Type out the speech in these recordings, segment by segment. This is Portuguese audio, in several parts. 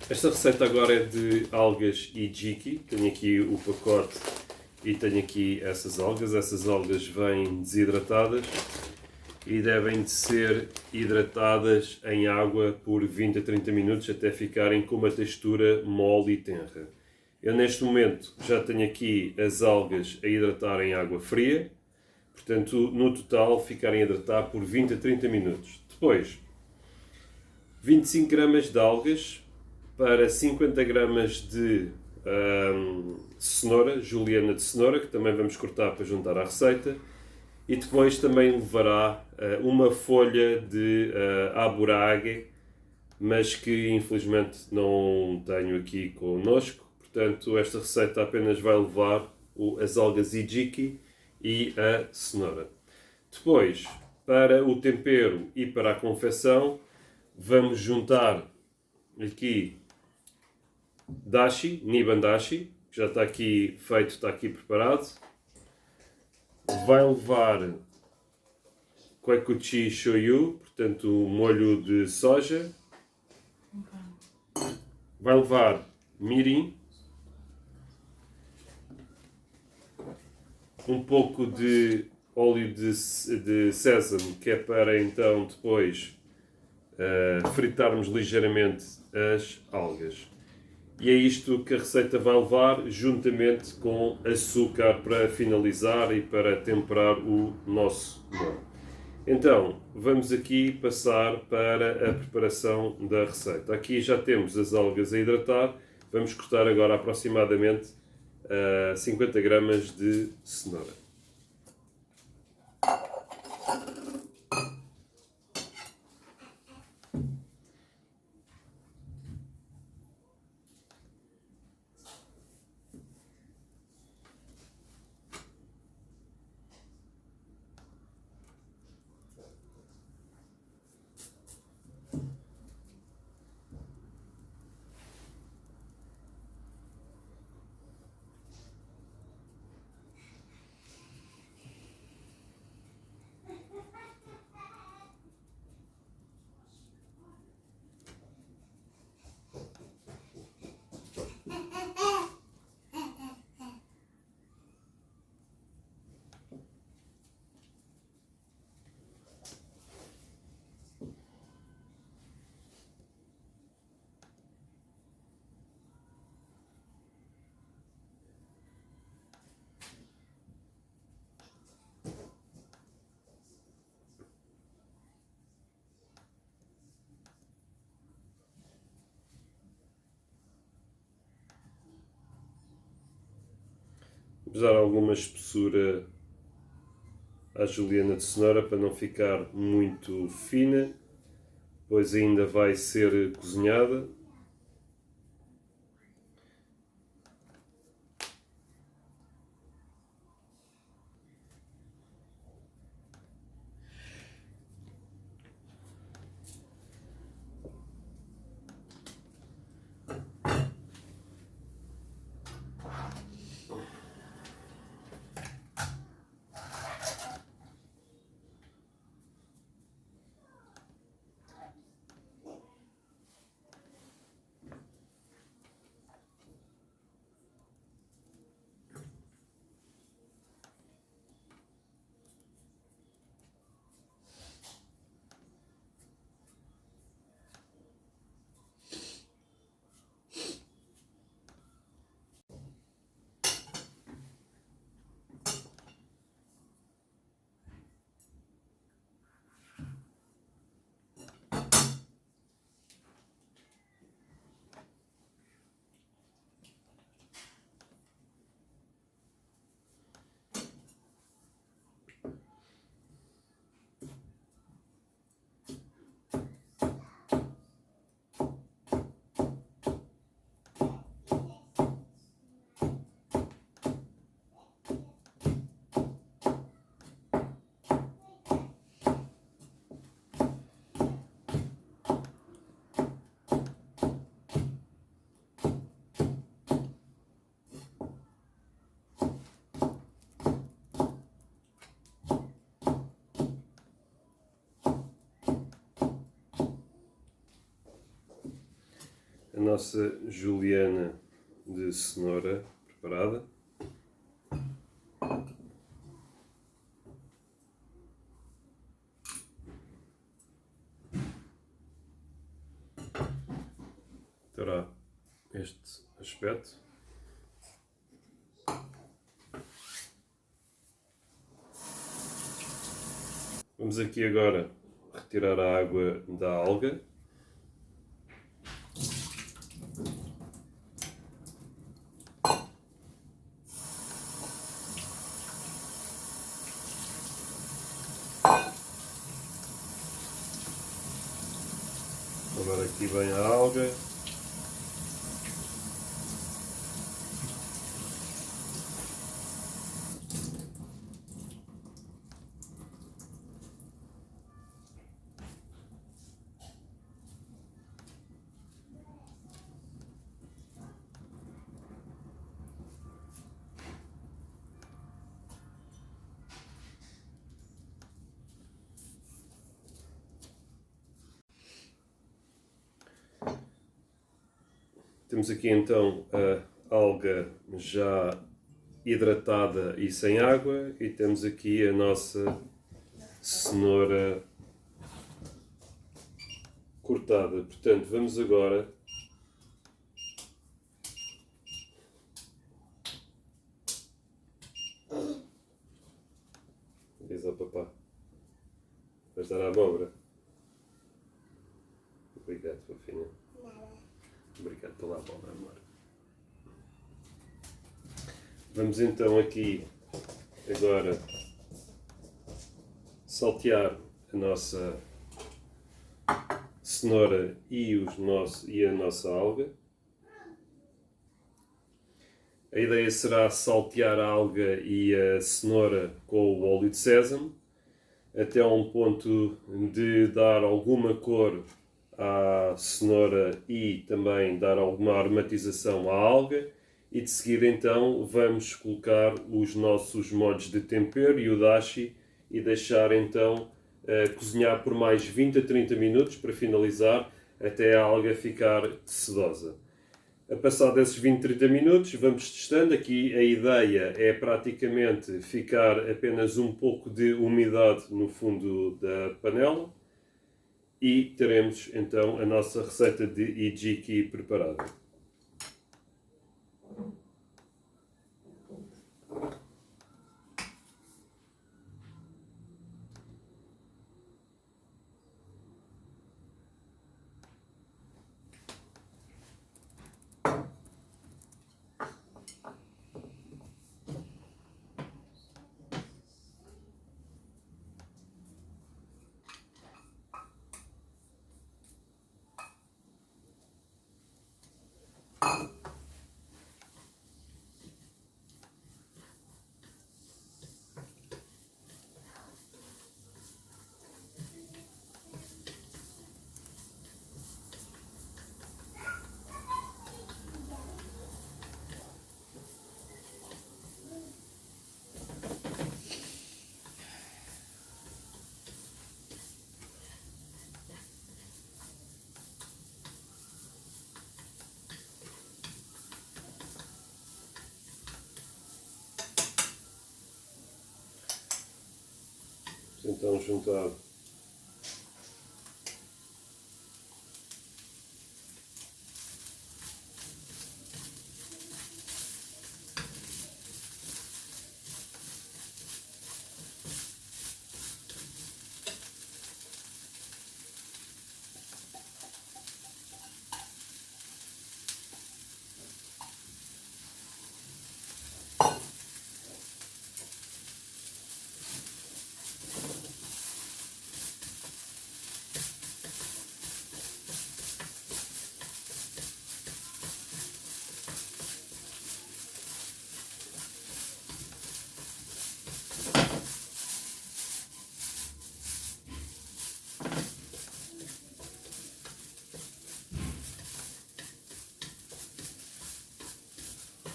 Esta receita agora é de algas Hijiki. Tenho aqui o pacote e tenho aqui essas algas. Essas algas vêm desidratadas e devem de ser hidratadas em água por 20 a 30 minutos até ficarem com uma textura mole e tenra. Eu neste momento já tenho aqui as algas a hidratar em água fria, portanto no total ficarem a hidratar por 20 a 30 minutos. Depois, 25 gramas de algas para 50 gramas de cenoura, juliana de cenoura, que também vamos cortar para juntar à receita. E depois também levará uma folha de aburage, mas que infelizmente não tenho aqui connosco. Portanto, esta receita apenas vai levar as algas Hijiki e a cenoura. Depois, para o tempero e para a confecção, vamos juntar aqui dashi, niban dashi, que já está aqui feito, está aqui preparado. Vai levar koikuchi shoyu, portanto molho de soja. Vai levar mirin, um pouco de óleo de sésamo, que é para então depois fritarmos ligeiramente as algas. E é isto que a receita vai levar, juntamente com açúcar para finalizar e para temperar o nosso molho. Então, vamos aqui passar para a preparação da receita. Aqui já temos as algas a hidratar. Vamos cortar agora aproximadamente 50 gramas de cenoura. Vamos dar alguma espessura à juliana de cenoura para não ficar muito fina, pois ainda vai ser cozinhada. a nossa juliana de cenoura preparada. Terá este aspecto. Vamos aqui agora retirar a água da alga. Agora aqui vem a alga. Temos aqui então a alga já hidratada e sem água, e temos aqui a nossa cenoura cortada. Portanto, vamos agora diz ao papá, vais dar a abóbora? Obrigado, fofinha. Obrigado pela abóbora, amor. Vamos então aqui agora saltear a nossa cenoura e a nossa alga. A ideia será saltear a alga e a cenoura com o óleo de sésamo até um ponto de dar alguma cor à cenoura e também dar alguma aromatização à alga, e de seguida então vamos colocar os nossos molhos de tempero e o dashi e deixar então cozinhar por mais 20 a 30 minutos para finalizar, até a alga ficar sedosa. A passar desses 20 a 30 minutos vamos testando. Aqui a ideia é praticamente ficar apenas um pouco de umidade no fundo da panela. E teremos então a nossa receita de hijiki preparada. Então juntar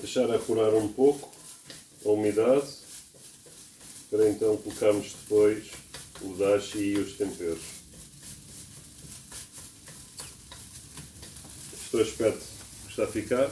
deixar apurar um pouco a umidade, para então colocarmos depois o dashi e os temperos. o aspecto que está a ficar.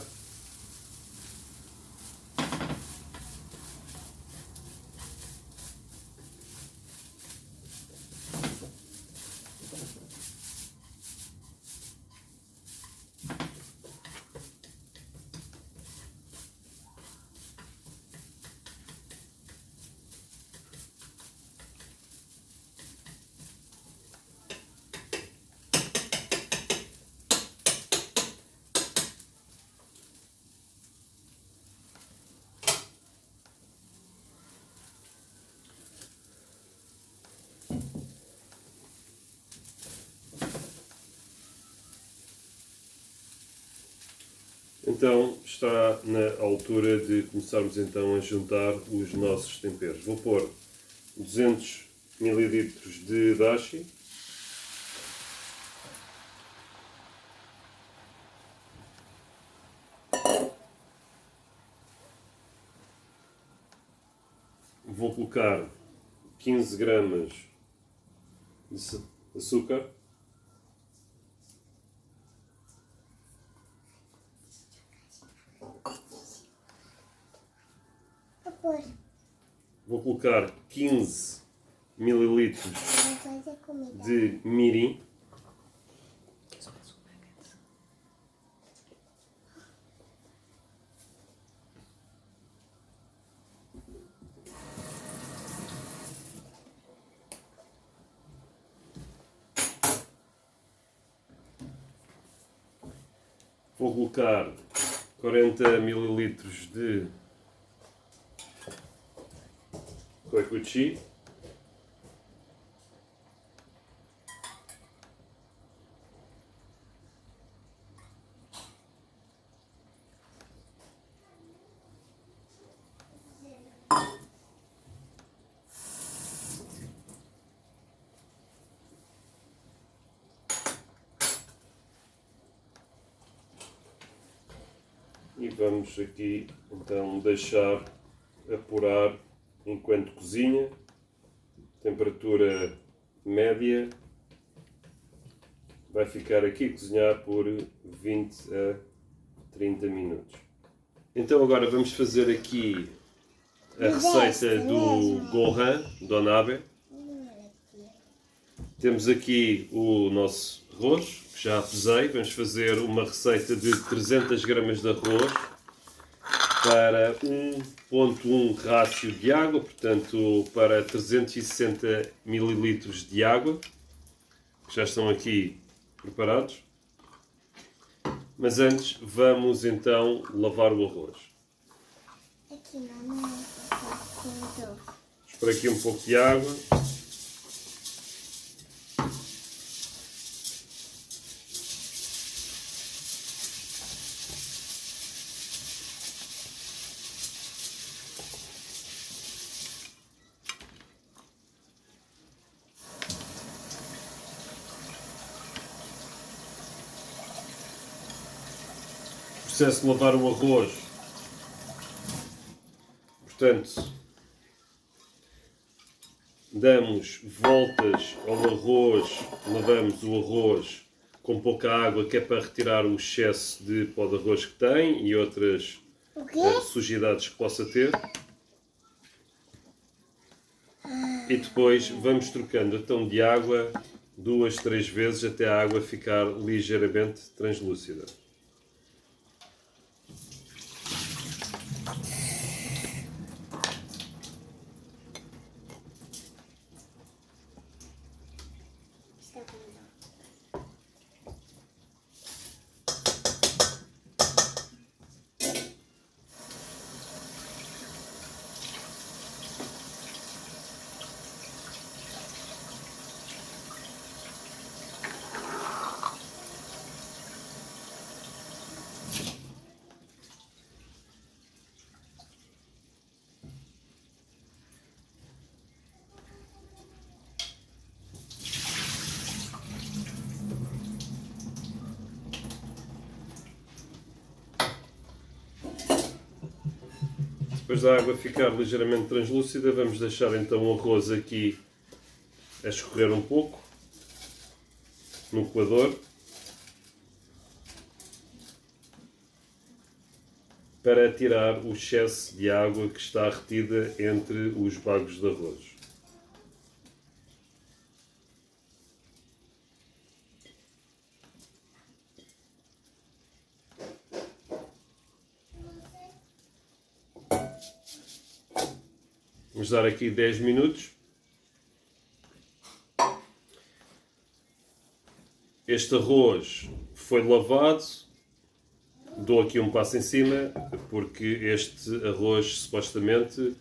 Então está na altura de começarmos então a juntar os nossos temperos. Vou pôr 200 ml de dashi, vou colocar 15 gramas de açúcar, vou colocar 15 ml de mirim, vou colocar 40 ml de koikuchi, e vamos aqui então deixar apurar enquanto cozinha, temperatura média, vai ficar aqui a cozinhar por 20 a 30 minutos. Então agora vamos fazer aqui a receita do Gohan, do Nabe. Temos aqui o nosso arroz, que já pesei. Vamos fazer uma receita de 300 gramas de arroz para 1.1 rácio de água, portanto para 360 ml de água, que já estão aqui preparados. Mas antes vamos então lavar o arroz. Vamos por aqui um pouco de água. Processo de lavar o arroz. Portanto, damos voltas ao arroz, lavamos o arroz com pouca água, que é para retirar o excesso de pó de arroz que tem e outras sujidades que possa ter. E depois vamos trocando o tom de água 2, 3 vezes até a água ficar ligeiramente translúcida. Depois da água ficar ligeiramente translúcida, vamos deixar então o arroz aqui a escorrer um pouco no coador. para tirar o excesso de água que está retida entre os bagos de arroz. Vamos dar aqui 10 minutos. Este arroz foi lavado. Dou aqui um passo em cima, porque este arroz supostamente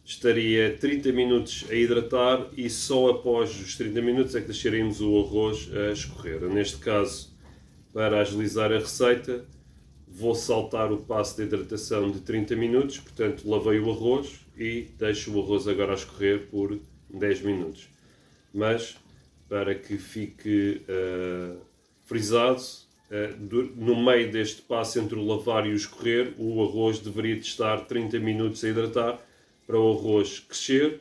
estaria 30 minutos a hidratar e só após os 30 minutos é que deixaríamos o arroz a escorrer. Neste caso, para agilizar a receita, vou saltar o passo de hidratação de 30 minutos, portanto lavei o arroz e deixo o arroz agora a escorrer por 10 minutos. Mas, para que fique frisado, no meio deste passo entre o lavar e o escorrer, o arroz deveria de estar 30 minutos a hidratar para o arroz crescer,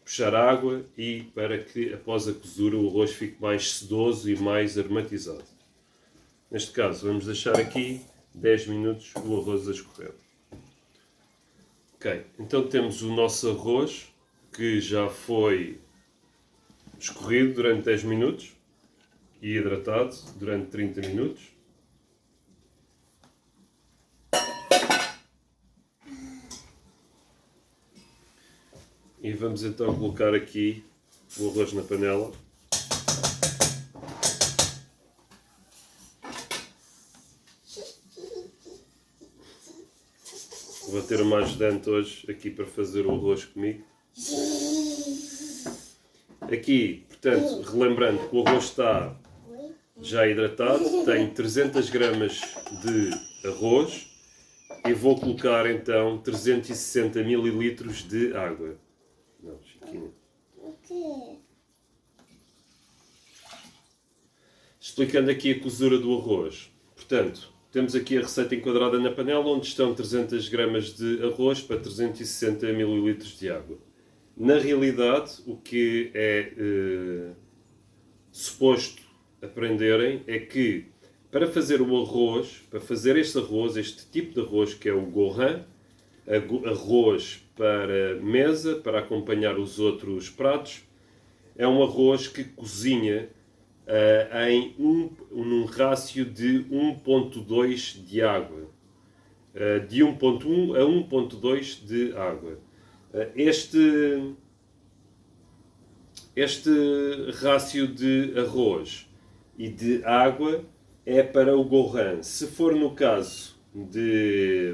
puxar água e para que após a cozura o arroz fique mais sedoso e mais aromatizado. Neste caso vamos deixar aqui 10 minutos o arroz a escorrer. Ok, então temos o nosso arroz que já foi escorrido durante 10 minutos e hidratado durante 30 minutos. E vamos então colocar aqui o arroz na panela. Vou ter uma ajudante hoje aqui para fazer o arroz comigo. Aqui, portanto, relembrando que o arroz está já hidratado, tenho 300 gramas de arroz e vou colocar então 360 ml de água. Não, Chiquinho. Explicando aqui a cozura do arroz. Portanto, temos aqui a receita enquadrada na panela, onde estão 300 gramas de arroz para 360 ml de água. Na realidade, o que é suposto aprenderem é que para fazer o arroz, para fazer este arroz, este tipo de arroz que é o gohan, arroz para mesa, para acompanhar os outros pratos, é um arroz que cozinha num rácio de 1.2 de água. De 1.1 a 1.2 de água. Este rácio de arroz e de água é para o gohan. Se for no caso de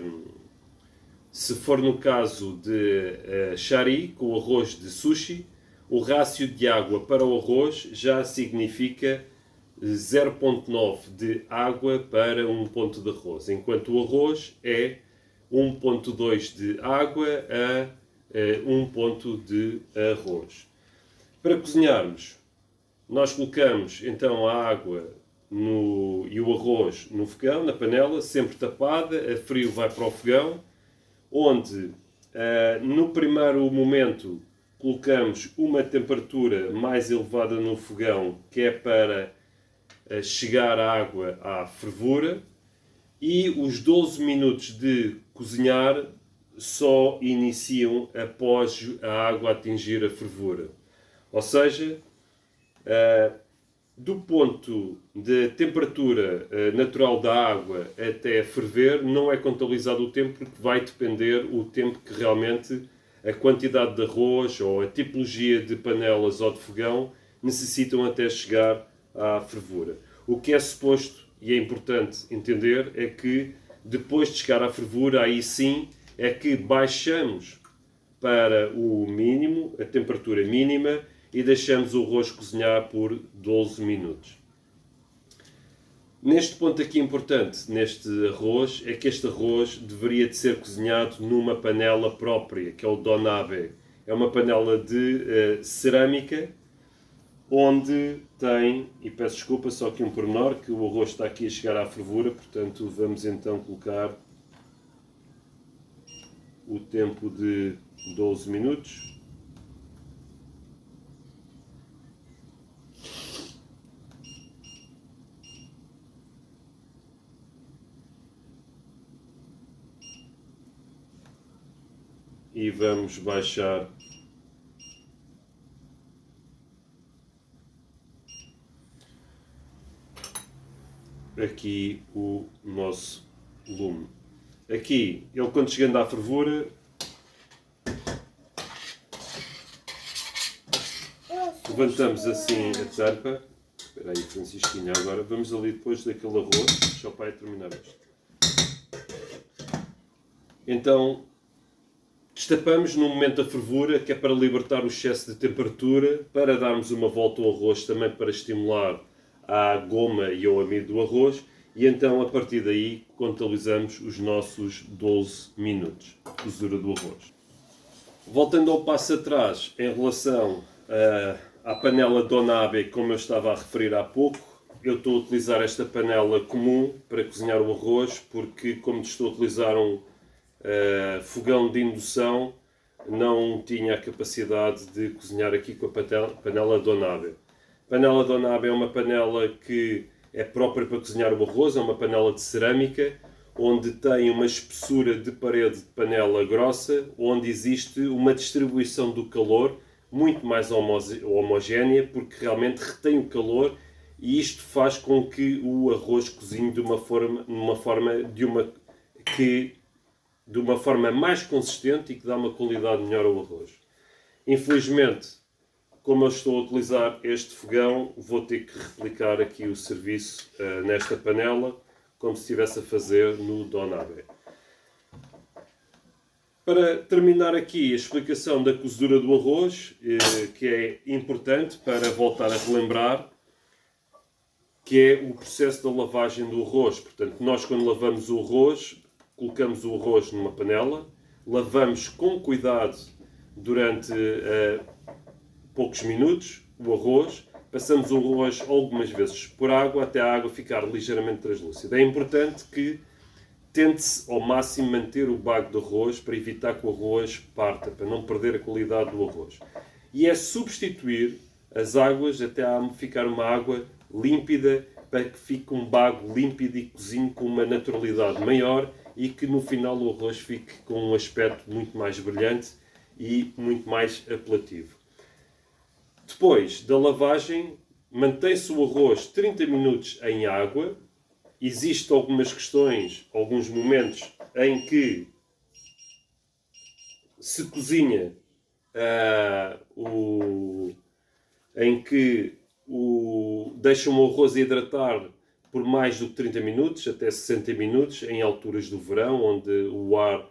shari, com o arroz de sushi, o rácio de água para o arroz já significa 0.9 de água para 1 ponto de arroz, enquanto o arroz é 1.2 de água a 1 ponto de arroz. Para cozinharmos, nós colocamos então a água e o arroz no fogão, na panela, sempre tapada, a frio vai para o fogão, onde no primeiro momento colocamos uma temperatura mais elevada no fogão, que é para chegar a água à fervura, e os 12 minutos de cozinhar só iniciam após a água atingir a fervura. Ou seja, do ponto de temperatura natural da água até ferver, não é contabilizado o tempo, porque vai depender o tempo que realmente a quantidade de arroz ou a tipologia de panelas ou de fogão necessitam até chegar à fervura. O que é suposto e é importante entender é que depois de chegar à fervura, aí sim é que baixamos para o mínimo, a temperatura mínima, e deixamos o arroz cozinhar por 12 minutos. Neste ponto aqui importante, neste arroz, é que este arroz deveria de ser cozinhado numa panela própria, que é o donabe. É uma panela de cerâmica, onde tem, e peço desculpa, só aqui um pormenor, que o arroz está aqui a chegar à fervura, portanto vamos então colocar o tempo de 12 minutos. e vamos baixar aqui o nosso lume. Aqui, ele quando chegando à fervura, levantamos assim a tampa. Espera aí, Francisquinha, agora vamos ali depois daquele arroz, só para terminar este. Então, destapamos no momento da fervura, que é para libertar o excesso de temperatura, para darmos uma volta ao arroz, também para estimular a goma e o amido do arroz, e então a partir daí contabilizamos os nossos 12 minutos de cozedura do arroz. Voltando ao passo atrás, em relação à panela Dona Abe, como eu estava a referir há pouco, eu estou a utilizar esta panela comum para cozinhar o arroz, porque como estou a utilizar um fogão de indução, não tinha a capacidade de cozinhar aqui com a panela Dona Abe. A panela Dona Abe é uma panela que é própria para cozinhar o arroz, é uma panela de cerâmica, onde tem uma espessura de parede de panela grossa, onde existe uma distribuição do calor muito mais homogénea, porque realmente retém o calor e isto faz com que o arroz cozinhe de uma forma mais consistente e que dá uma qualidade melhor ao arroz. Infelizmente, como eu estou a utilizar este fogão, vou ter que replicar aqui o serviço nesta panela, como se estivesse a fazer no Dona Abe. Para terminar aqui a explicação da cozedura do arroz, que é importante para voltar a relembrar, que é o processo da lavagem do arroz. Portanto, nós quando lavamos o arroz, colocamos o arroz numa panela, lavamos com cuidado durante poucos minutos o arroz, passamos o arroz algumas vezes por água até a água ficar ligeiramente translúcida. É importante que tente-se ao máximo manter o bago do arroz para evitar que o arroz parta, para não perder a qualidade do arroz. E é substituir as águas até a ficar uma água límpida, para que fique um bago límpido e cozinhe com uma naturalidade maior e que no final o arroz fique com um aspecto muito mais brilhante e muito mais apelativo. Depois da lavagem, mantém-se o arroz 30 minutos em água. Existem algumas questões, alguns momentos em que se cozinha, em que deixam o arroz hidratar por mais do que 30 minutos, até 60 minutos, em alturas do verão, onde o ar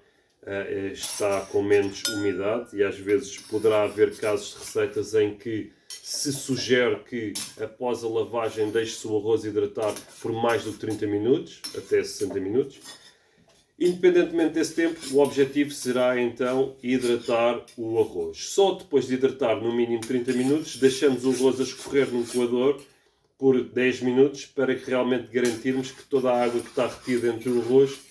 está com menos umidade, e às vezes poderá haver casos de receitas em que se sugere que após a lavagem deixe-se o arroz hidratar por mais do que 30 minutos, até 60 minutos. Independentemente desse tempo, o objetivo será então hidratar o arroz. Só depois de hidratar no mínimo 30 minutos, deixamos o arroz a escorrer num coador por 10 minutos para que realmente garantirmos que toda a água que está retida entre o arroz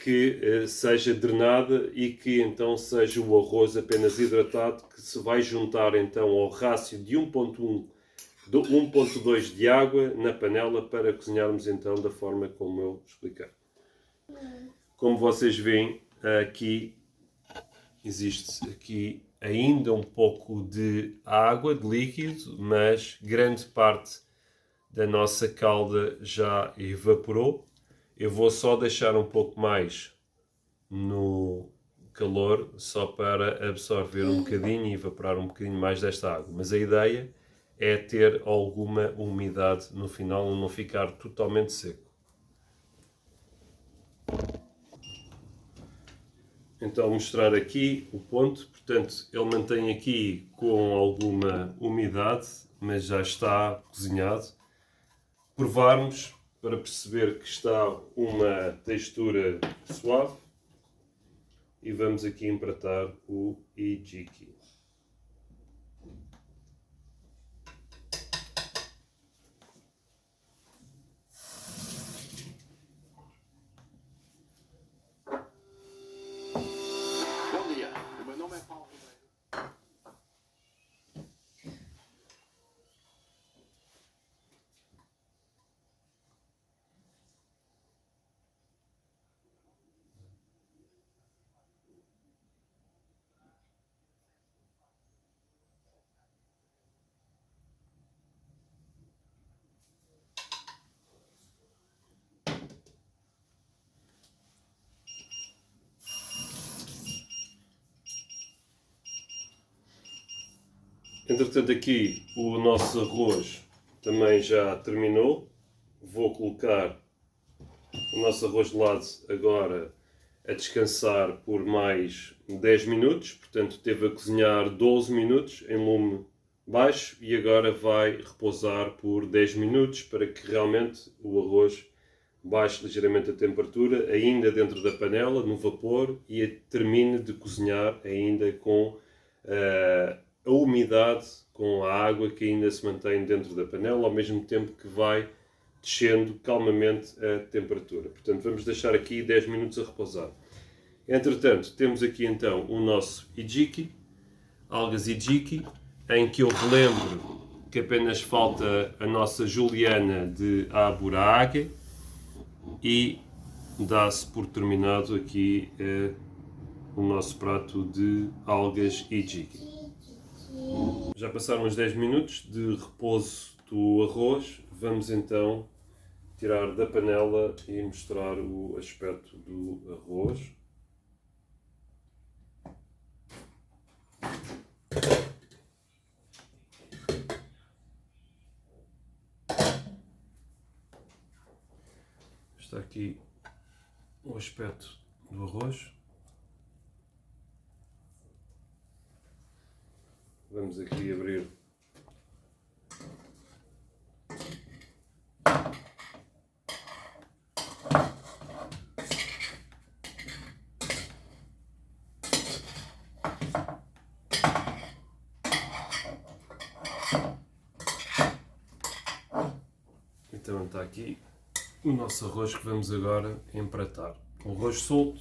que seja drenada e que então seja o arroz apenas hidratado, que se vai juntar então ao rácio de 1.1 1.2 de água na panela para cozinharmos então da forma como eu expliquei. Como vocês veem, aqui existe aqui ainda um pouco de água, de líquido, mas grande parte da nossa calda já evaporou. Eu vou só deixar um pouco mais no calor, só para absorver um bocadinho e evaporar um bocadinho mais desta água. Mas a ideia é ter alguma umidade no final, não ficar totalmente seco. Então mostrar aqui o ponto, portanto ele mantém aqui com alguma umidade, mas já está cozinhado. Provarmos para perceber que está uma textura suave e vamos aqui empratar o ijiki. Bom dia, o meu nome é Paulo Ribeiro. Entretanto, aqui o nosso arroz também já terminou. Vou colocar o nosso arroz de lado agora a descansar por mais 10 minutos. Portanto, teve a cozinhar 12 minutos em lume baixo e agora vai repousar por 10 minutos para que realmente o arroz baixe ligeiramente a temperatura, ainda dentro da panela, no vapor, e termine de cozinhar ainda com a umidade, com a água que ainda se mantém dentro da panela, ao mesmo tempo que vai descendo calmamente a temperatura. Portanto, vamos deixar aqui 10 minutos a repousar. Entretanto, temos aqui então o nosso hijiki, algas hijiki, em que eu relembro que apenas falta a nossa juliana de aburage e dá-se por terminado aqui o nosso prato de algas hijiki. Já passaram uns 10 minutos de repouso do arroz, vamos então tirar da panela e mostrar o aspecto do arroz. Está aqui o aspecto do arroz. Vamos aqui abrir então está aqui o nosso arroz que vamos agora empratar. O arroz solto